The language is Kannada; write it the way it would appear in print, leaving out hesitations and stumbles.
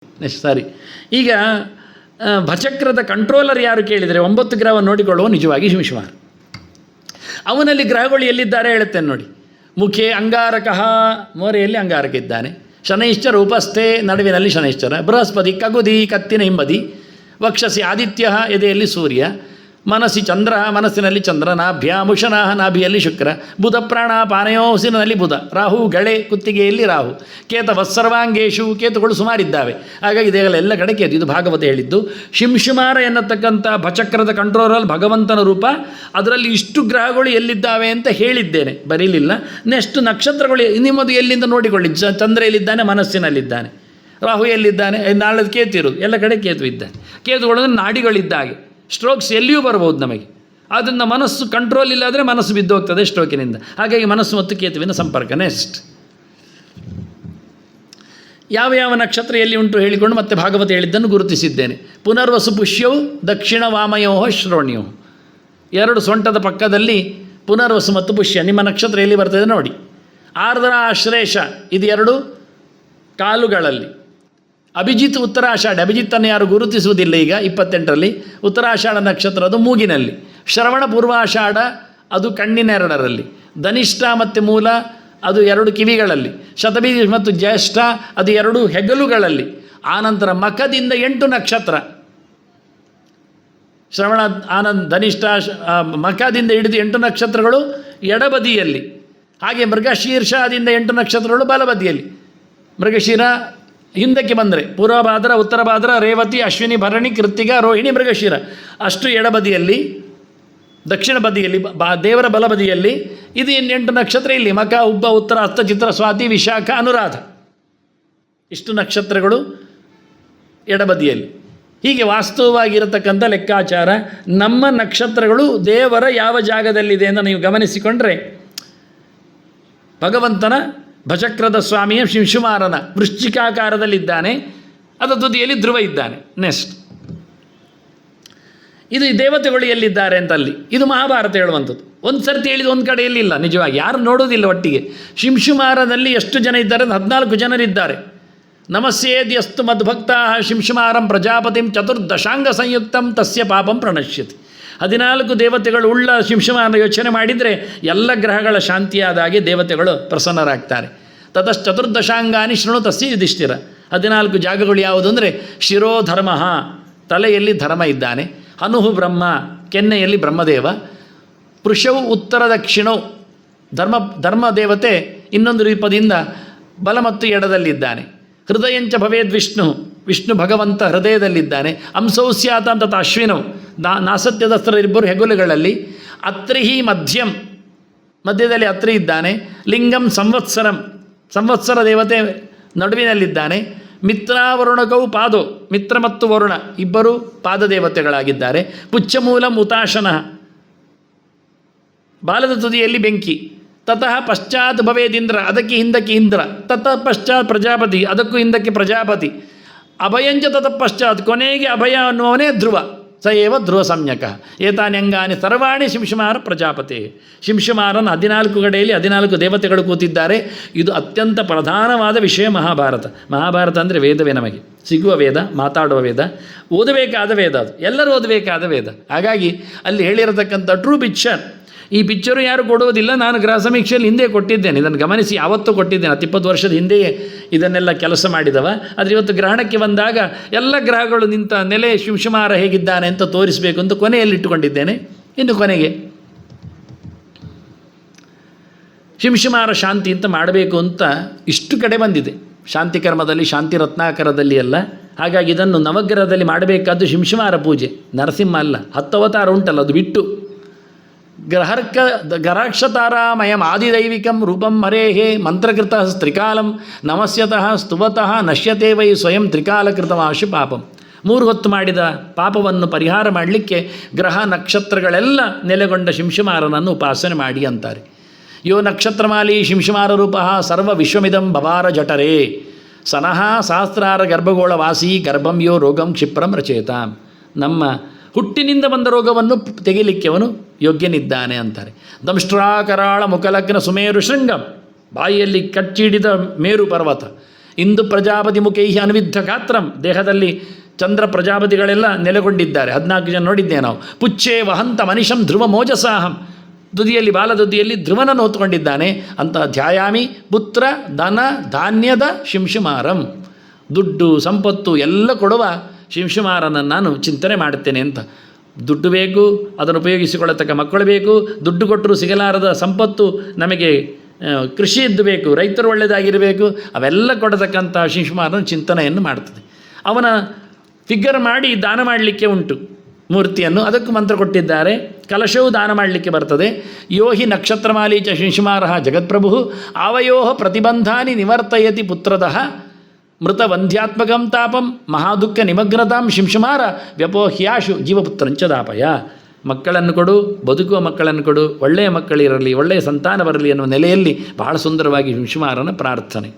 ನೆಕ್ಸ್ಟ್ ಸಾರಿ. ಈಗ ಭಚಕ್ರದ ಕಂಟ್ರೋಲರ್ ಯಾರು ಕೇಳಿದರೆ 9 ಗ್ರಹವನ್ನು ನೋಡಿಕೊಳ್ಳುವ ನಿಜವಾಗಿ ಶಿಂಶುಮಾರ. ಅವನಲ್ಲಿ ಗ್ರಹಗಳು ಎಲ್ಲಿದ್ದಾರೆ ಹೇಳುತ್ತೇನೆ ನೋಡಿ. ಮುಖೆ ಅಂಗಾರಕಃ, ಮೋರೆಯಲ್ಲಿ ಅಂಗಾರಕ ಇದ್ದಾನೆ. ಶನೈಶ್ಚರ ಉಪಸ್ಥೆ, ನಡುವಿನಲ್ಲಿ ಶನೈಶ್ಚರ. ಬೃಹಸ್ಪತಿ ಕಗುದಿ, ಕತ್ತಿನ ಹಿಂಬದಿ. ವಕ್ಷಸಿ ಆದಿತ್ಯ, ಎದೆಯಲ್ಲಿ ಸೂರ್ಯ. ಮನಸ್ಸಿ ಚಂದ್ರ, ಮನಸ್ಸಿನಲ್ಲಿ ಚಂದ್ರ. ನಾಭ್ಯಾಮುಷನಾಹ, ನಾಭಿಯಲ್ಲಿ ಶುಕ್ರ. ಬುಧ ಪ್ರಾಣ ಪಾನಯೋಸಿನಲ್ಲಿ ಬುಧ. ರಾಹು ಗಳೆ, ಕುತ್ತಿಗೆಯಲ್ಲಿ ರಾಹು. ಕೇತ ವತ್ಸರ್ವಾಂಗೇಶು, ಕೇತುಗಳು ಸುಮಾರಿದ್ದಾವೆ. ಹಾಗಾಗಿ ಇದೆಲ್ಲ ಕಡೆ ಕೇತು. ಇದು ಭಾಗವತ ಹೇಳಿದ್ದು. ಶಿಂಶುಮಾರ ಎನ್ನತಕ್ಕಂಥ ಭಚಕ್ರದ ಕಂಟ್ರೋಲರ್ ಭಗವಂತನ ರೂಪ. ಅದರಲ್ಲಿ ಇಷ್ಟು ಗ್ರಹಗಳು ಎಲ್ಲಿದ್ದಾವೆ ಅಂತ ಹೇಳಿದ್ದೇನೆ, ಬರೀಲಿಲ್ಲ. ನೆಕ್ಸ್ಟ್ ನಕ್ಷತ್ರಗಳು ನಿಮ್ಮದು ಎಲ್ಲಿಂದ ನೋಡಿಕೊಳ್ಳಿ. ಚಂದ್ರ ಎಲ್ಲಿದ್ದಾನೆ? ಮನಸ್ಸಿನಲ್ಲಿದ್ದಾನೆ. ರಾಹು ಎಲ್ಲಿದ್ದಾನೆ? ನಾಳೆ ಕೇತು ಇರೋದು. ಎಲ್ಲ ಕಡೆ ಕೇತು ಇದ್ದಾನೆ. ಕೇತುಗಳು ನಾಡಿಗಳಿದ್ದಾಗೆ. ಸ್ಟ್ರೋಕ್ಸ್ ಎಲ್ಲಿಯೂ ಬರ್ಬೋದು ನಮಗೆ. ಅದನ್ನು ಮನಸ್ಸು ಕಂಟ್ರೋಲ್ ಇಲ್ಲಾದರೆ ಮನಸ್ಸು ಬಿದ್ದೋಗ್ತದೆ ಸ್ಟ್ರೋಕಿನಿಂದ. ಹಾಗಾಗಿ ಮನಸ್ಸು ಮತ್ತು ಕೇತುವಿನ ಸಂಪರ್ಕ. ನೆಕ್ಸ್ಟ್ ಯಾವ ಯಾವ ನಕ್ಷತ್ರ ಎಲ್ಲಿ ಉಂಟು ಹೇಳಿಕೊಂಡು ಮತ್ತೆ ಭಾಗವತ ಹೇಳಿದ್ದನ್ನು ಗುರುತಿಸಿದ್ದೇನೆ. ಪುನರ್ವಸು ಪುಷ್ಯವು ದಕ್ಷಿಣ ವಾಮಯೋ ಶ್ರೋಣ್ಯೋ. 2 ಸೊಂಟದ ಪಕ್ಕದಲ್ಲಿ ಪುನರ್ವಸು ಮತ್ತು ಪುಷ್ಯ. ನಿಮ್ಮ ನಕ್ಷತ್ರ ಎಲ್ಲಿ ಬರ್ತದೆ ನೋಡಿ. ಆರ್ದ್ರ ಆಶ್ಲೇಷ, ಇದು 2 ಕಾಲುಗಳಲ್ಲಿ. ಅಭಿಜಿತ್ ಉತ್ತರಾಷಾಢ. ಅಭಿಜಿತ್ತನ್ನು ಯಾರು ಗುರುತಿಸುವುದಿಲ್ಲ ಈಗ 28ರಲ್ಲಿ. ಉತ್ತರಾಷಾಢ ನಕ್ಷತ್ರ ಅದು ಮೂಗಿನಲ್ಲಿ. ಶ್ರವಣ ಪೂರ್ವಾಷಾಢ ಅದು ಕಣ್ಣಿನ 2ರಲ್ಲಿ. ಧನಿಷ್ಠ ಮತ್ತು ಮೂಲ ಅದು 2 ಕಿವಿಗಳಲ್ಲಿ. ಶತಬೀಜ ಮತ್ತು ಜ್ಯೇಷ್ಠ ಅದು 2 ಹೆಗಲುಗಳಲ್ಲಿ. ಆನಂತರ ಮಖದಿಂದ 8 ನಕ್ಷತ್ರ. ಶ್ರವಣ, ಆನಂದ, ಧನಿಷ್ಠ, ಮಖದಿಂದ ಹಿಡಿದು 8 ನಕ್ಷತ್ರಗಳು ಎಡಬದಿಯಲ್ಲಿ. ಹಾಗೆ ಮೃಗಶೀರ್ಷದಿಂದ 8 ನಕ್ಷತ್ರಗಳು ಬಲಬದಿಯಲ್ಲಿ. ಮೃಗಶಿರ ಹಿಂದಕ್ಕೆ ಬಂದರೆ ಪೂರ್ವಭಾದ್ರ, ಉತ್ತರ ಭಾದ್ರ, ರೇವತಿ, ಅಶ್ವಿನಿ, ಭರಣಿ, ಕೃತ್ತಿಕ, ರೋಹಿಣಿ, ಮೃಗಶಿರ ಅಷ್ಟು ಎಡಬದಿಯಲ್ಲಿ. ದಕ್ಷಿಣ ಬದಿಯಲ್ಲಿ ದೇವರ ಬಲಬದಿಯಲ್ಲಿ ಇದು 8 ನಕ್ಷತ್ರ ಇಲ್ಲಿ. ಮಖ, ಉಬ್ಬ, ಉತ್ತರ, ಹಸ್ತ, ಚಿತ್ರ, ಸ್ವಾತಿ, ವಿಶಾಖ, ಅನುರಾಧ ಇಷ್ಟು ನಕ್ಷತ್ರಗಳು ಎಡಬದಿಯಲ್ಲಿ. ಹೀಗೆ ವಾಸ್ತವವಾಗಿರತಕ್ಕಂಥ ಲೆಕ್ಕಾಚಾರ. ನಮ್ಮ ನಕ್ಷತ್ರಗಳು ದೇವರ ಯಾವ ಜಾಗದಲ್ಲಿದೆ ಅಂತ ನೀವು ಗಮನಿಸಿಕೊಂಡ್ರೆ ಭಗವಂತನ ಭಚಕ್ರದ ಸ್ವಾಮಿಯ ಶಿಂಶುಮಾರನ ವೃಶ್ಚಿಕಾಕಾರದಲ್ಲಿದ್ದಾನೆ. ಅದರ ತುದಿಯಲ್ಲಿ ಧ್ರುವ ಇದ್ದಾನೆ. ನೆಕ್ಸ್ಟ್ ಇದು ದೇವತೆಗಳು ಎಲ್ಲಿದ್ದಾರೆ ಅಂತ ಅಲ್ಲಿ. ಇದು ಮಹಾಭಾರತ ಹೇಳುವಂಥದ್ದು. ಒಂದು ಸರ್ತಿ ಹೇಳಿದ ಒಂದು ಕಡೆಯಲ್ಲಿ ಇಲ್ಲ. ನಿಜವಾಗಿ ಯಾರು ನೋಡೋದಿಲ್ಲ ಒಟ್ಟಿಗೆ. ಶಿಂಶುಮಾರನಲ್ಲಿ ಎಷ್ಟು ಜನ ಇದ್ದಾರೆ? 14 ಜನರಿದ್ದಾರೆ. ನಮಸ್ಯೇದ್ಯಸ್ತು ಮದ್ಭಕ್ತಾ ಶಿಂಶುಮಾರಂ ಪ್ರಜಾಪತಿಂ ಚತುರ್ದಶಾಂಗ ಸಂಯುಕ್ತಂ ತಸ್ಯ ಪಾಪಂ ಪ್ರಣಶ್ಯತಿ. 14 ದೇವತೆಗಳು ಉಳ್ಳ ಶಿಂಶುಮಾರನ ಯೋಚನೆ ಮಾಡಿದರೆ ಎಲ್ಲ ಗ್ರಹಗಳ ಶಾಂತಿಯಾದಾಗೆ ದೇವತೆಗಳು ಪ್ರಸನ್ನರಾಗ್ತಾರೆ. ತತಶ್ಚತುರ್ದಶಾಂಗಾನಿ ಶೃಣು ತಸ್ಯ ಯುಧಿಷ್ಠಿರ. 14 ಜಾಗಗಳು ಯಾವುದು ಅಂದರೆ ಶಿರೋಧರ್ಮ, ತಲೆಯಲ್ಲಿ ಧರ್ಮ ಇದ್ದಾನೆ. ಹನುಹು ಬ್ರಹ್ಮ, ಕೆನ್ನೆಯಲ್ಲಿ ಬ್ರಹ್ಮದೇವ. ಪೃಷವು ಉತ್ತರ ದಕ್ಷಿಣವು ಧರ್ಮ ದೇವತೆ ಇನ್ನೊಂದು ರೂಪದಿಂದ ಬಲ ಮತ್ತು ಎಡದಲ್ಲಿದ್ದಾನೆ. ಹೃದಯಂಚ ಭವೇದ್ ವಿಷ್ಣು ಭಗವಂತ ಹೃದಯದಲ್ಲಿದ್ದಾನೆ. ಅಂಸೌ ಸ್ಯಾತಾಂ ತಥ ಅಶ್ವಿನವು ನಾಸತ್ಯದಸ್ತ್ರರಿಬ್ಬರು ಹೆಗುಲುಗಳಲ್ಲಿ. ಅತ್ರಿಹಿ ಮಧ್ಯದಲ್ಲಿ ಅತ್ರಿ ಇದ್ದಾನೆ. ಲಿಂಗಂ ಸಂವತ್ಸರ ದೇವತೆ ನಡುವಿನಲ್ಲಿದ್ದಾನೆ. ಮಿತ್ರಾವರುಣಕವು ಪಾದೋ, ಮಿತ್ರ ಮತ್ತು ವರುಣ ಇಬ್ಬರು ಪಾದ ದೇವತೆಗಳಾಗಿದ್ದಾರೆ. ಪುಚ್ಛಮೂಲಂ ಹುತಾಶನಃ, ಬಾಲದ ತುದಿಯಲ್ಲಿ ಬೆಂಕಿ. ತತಃ ಪಶ್ಚಾತ್ ಭವೇದಿಂದ್ರ, ಅದಕ್ಕೆ ಹಿಂದಕ್ಕೆ ಇಂದ್ರ. ತತಃ ಪಶ್ಚಾತ್ ಪ್ರಜಾಪತಿ, ಅದಕ್ಕೂ ಹಿಂದಕ್ಕೆ ಪ್ರಜಾಪತಿ. ಅಭಯಂಚ ತತಃ ಪಶ್ಚಾತ್, ಕೊನೆಗೆ ಅಭಯ ಅನ್ನುವನೇ ಧ್ರುವ. ಸ ಏವ ಧ್ರುವ ಸಂಜ್ಞಕ. ಏತಾನಿ ಅಂಗಾನಿ ಸರ್ವಾಣಿ ಶಿಂಶುಮಾರ ಪ್ರಜಾಪತಿ. ಶಿಂಶುಮಾರನ 14 ಕಡೆಯಲ್ಲಿ 14 ದೇವತೆಗಳು ಕೂತಿದ್ದಾರೆ. ಇದು ಅತ್ಯಂತ ಪ್ರಧಾನವಾದ ವಿಷಯ ಮಹಾಭಾರತ. ಮಹಾಭಾರತ ಅಂದರೆ ವೇದವೇ, ನಮಗೆ ಸಿಗುವ ವೇದ, ಮಾತಾಡುವ ವೇದ, ಓದಬೇಕಾದ ವೇದ. ಅದು ಎಲ್ಲರೂ ಓದಬೇಕಾದ ವೇದ. ಹಾಗಾಗಿ ಅಲ್ಲಿ ಹೇಳಿರತಕ್ಕಂಥ ಟ್ರೂ ಪಿಕ್ಚರ್. ಈ ಪಿಕ್ಚರು ಯಾರು ಕೊಡುವುದಿಲ್ಲ. ನಾನು ಗ್ರಹ ಸಮೀಕ್ಷೆಯಲ್ಲಿ ಹಿಂದೆ ಕೊಟ್ಟಿದ್ದೇನೆ. ಇದನ್ನು ಗಮನಿಸಿ, ಯಾವತ್ತೂ ಕೊಟ್ಟಿದ್ದೇನೆ. 20 ವರ್ಷದ ಹಿಂದೆಯೇ ಇದನ್ನೆಲ್ಲ ಕೆಲಸ ಮಾಡಿದವ. ಆದರೆ ಇವತ್ತು ಗ್ರಹಣಕ್ಕೆ ಬಂದಾಗ ಎಲ್ಲ ಗ್ರಹಗಳು ನಿಂತ ನೆಲೆ ಶಿಂಶುಮಾರ ಹೇಗಿದ್ದಾನೆ ಅಂತ ತೋರಿಸಬೇಕು ಅಂತ ಕೊನೆಯಲ್ಲಿ ಇಟ್ಟುಕೊಂಡಿದ್ದೇನೆ. ಇನ್ನು ಕೊನೆಗೆ ಶಿಂಶುಮಾರ ಶಾಂತಿ ಅಂತ ಮಾಡಬೇಕು ಅಂತ ಇಷ್ಟು ಕಡೆ ಬಂದಿದೆ. ಶಾಂತಿ ಕರ್ಮದಲ್ಲಿ, ಶಾಂತಿ ರತ್ನಾಕರದಲ್ಲಿ ಎಲ್ಲ. ಹಾಗಾಗಿ ಇದನ್ನು ನವಗ್ರಹದಲ್ಲಿ ಮಾಡಬೇಕಾದ್ದು ಶಿಂಶುಮಾರ ಪೂಜೆ. ನರಸಿಂಹ ಅಲ್ಲ, 10 ಅವತಾರ ಉಂಟಲ್ಲ, ಅದು ಬಿಟ್ಟು ಗ್ರಹಕ್ಷತಾರಾಮಯಂ ಆದಿದೈವಿಕಂ ರೂಪಂ ಹರೇಹೇ ಮಂತ್ರಕೃತಃ ತ್ರಿಕಾಲಂ ನಮಸ್ಯತಃ ಸ್ತುವತಃ ನಶ್ಯತೆ ವೈ ಸ್ವಯಂ ತ್ರಿಕಾಲಕೃತಮಾಶು ಪಾಪಂ. 3 ಹೊತ್ತು ಮಾಡಿದ ಪಾಪವನ್ನು ಪರಿಹಾರ ಮಾಡಲಿಕ್ಕೆ ಗ್ರಹ ನಕ್ಷತ್ರಗಳೆಲ್ಲ ನೆಲೆಗೊಂಡ ಶಿಂಶುಮಾರನನ್ನು ಉಪಾಸನೆ ಮಾಡಿ ಅಂತಾರೆ. ಯೋ ನಕ್ಷತ್ರಮಾಲಿ ಶಿಂಶುಮಾರ ರೂಪ ಸರ್ವ ವಿಶ್ವಮಿದಂ ಭವಾರ ಜಠರೇ ಸನಃ ಸಹಸ್ರಾರ ಗರ್ಭಗೋಳ ವಾಸಿ ಗರ್ಭಂ ಯೋ ರೋಗಂ ಕ್ಷಿಪ್ರಂ ರಚೇತಾಂ. ನಮ್ಮ ಹುಟ್ಟಿನಿಂದ ಬಂದ ರೋಗವನ್ನು ತೆಗಿಲಿಕ್ಕೆ ಅವನು ಯೋಗ್ಯನಿದ್ದಾನೆ ಅಂತಾರೆ. ದಂಷ್ಟ್ರಾಕರಾಳ ಮುಖಲಗ್ನ ಸುಮೇರು ಶೃಂಗಂ, ಬಾಯಿಯಲ್ಲಿ ಕಚ್ಚಿಡಿದ ಮೇರು ಪರ್ವತ. ಇಂದು ಪ್ರಜಾಪತಿ ಮುಖೈಹಿ ಅನುವಿದ್ಧ ಗಾತ್ರಂ, ದೇಹದಲ್ಲಿ ಚಂದ್ರ ಪ್ರಜಾಪತಿಗಳೆಲ್ಲ ನೆಲೆಗೊಂಡಿದ್ದಾರೆ. 14 ಜನ ನೋಡಿದ್ದೆ ನಾವು. ಪುಚ್ಛೇ ವಹಂತ ಮನಿಷಂ ಧ್ರುವ ಮೋಜಸಾಹಂ, ತುದಿಯಲ್ಲಿ ಬಾಲದುದಿಯಲ್ಲಿ ಧ್ರುವನನ್ನು ಹೊತ್ತುಕೊಂಡಿದ್ದಾನೆ ಅಂತ. ಧ್ಯಾಯಾಮಿ ಪುತ್ರ ಧನ ಧಾನ್ಯದ ಶಿಂಶುಮಾರಂ, ದುಡ್ಡು ಸಂಪತ್ತು ಎಲ್ಲ ಕೊಡುವ ಶಿಂಶುಮಾರನನ್ನು ನಾನು ಚಿಂತನೆ ಮಾಡುತ್ತೇನೆ ಅಂತ. ದುಡ್ಡು ಬೇಕು, ಅದನ್ನು ಉಪಯೋಗಿಸಿಕೊಳ್ಳತಕ್ಕ ಮಕ್ಕಳು ಬೇಕು, ದುಡ್ಡು ಕೊಟ್ಟರೂ ಸಿಗಲಾರದ ಸಂಪತ್ತು ನಮಗೆ ಕೃಷಿಯದ್ದು ಬೇಕು, ರೈತರು ಒಳ್ಳೆಯದಾಗಿರಬೇಕು, ಅವೆಲ್ಲ ಕೊಡತಕ್ಕಂಥ ಶಿಂಶುಮಾರನ ಚಿಂತನೆಯನ್ನು ಮಾಡ್ತದೆ. ಅವನ ಫಿಗರ್ ಮಾಡಿ ದಾನ ಮಾಡಲಿಕ್ಕೆ ಉಂಟು ಮೂರ್ತಿಯನ್ನು, ಅದಕ್ಕೂ ಮಂತ್ರ ಕೊಟ್ಟಿದ್ದಾರೆ. ಕಲಶವು ದಾನ ಮಾಡಲಿಕ್ಕೆ ಬರ್ತದೆ. ಯೋ ಹಿ ನಕ್ಷತ್ರಮಾಲಿ ಚ ಶಿಂಶುಮಾರ ಜಗತ್ಪ್ರಭು ಆವಯೋ ಪ್ರತಿಬಂಧಾನಿ ನಿವರ್ತಯತಿ ಪುತ್ರದಃ ಮೃತ ವಂದ್ಯಾತ್ಮಕಂ ತಾಪಂ ಮಹಾದುಃಖ ನಿಮಗ್ನತಾಂ ಶಿಂಶುಮಾರ ವ್ಯಪೋಹ್ಯಾಶು ಜೀವಪುತ್ರಂಚದಾಪಯ. ಮಕ್ಕಳನ್ನು ಕೊಡು, ಬದುಕುವ ಮಕ್ಕಳನ್ನು ಕೊಡು, ಒಳ್ಳೆಯ ಮಕ್ಕಳಿರಲಿ, ಒಳ್ಳೆಯ ಸಂತಾನ ಬರಲಿ ಎನ್ನುವ ನೆಲೆಯಲ್ಲಿ ಬಹಳ ಸುಂದರವಾಗಿ ಶಿಂಶುಮಾರನ ಪ್ರಾರ್ಥನೆ.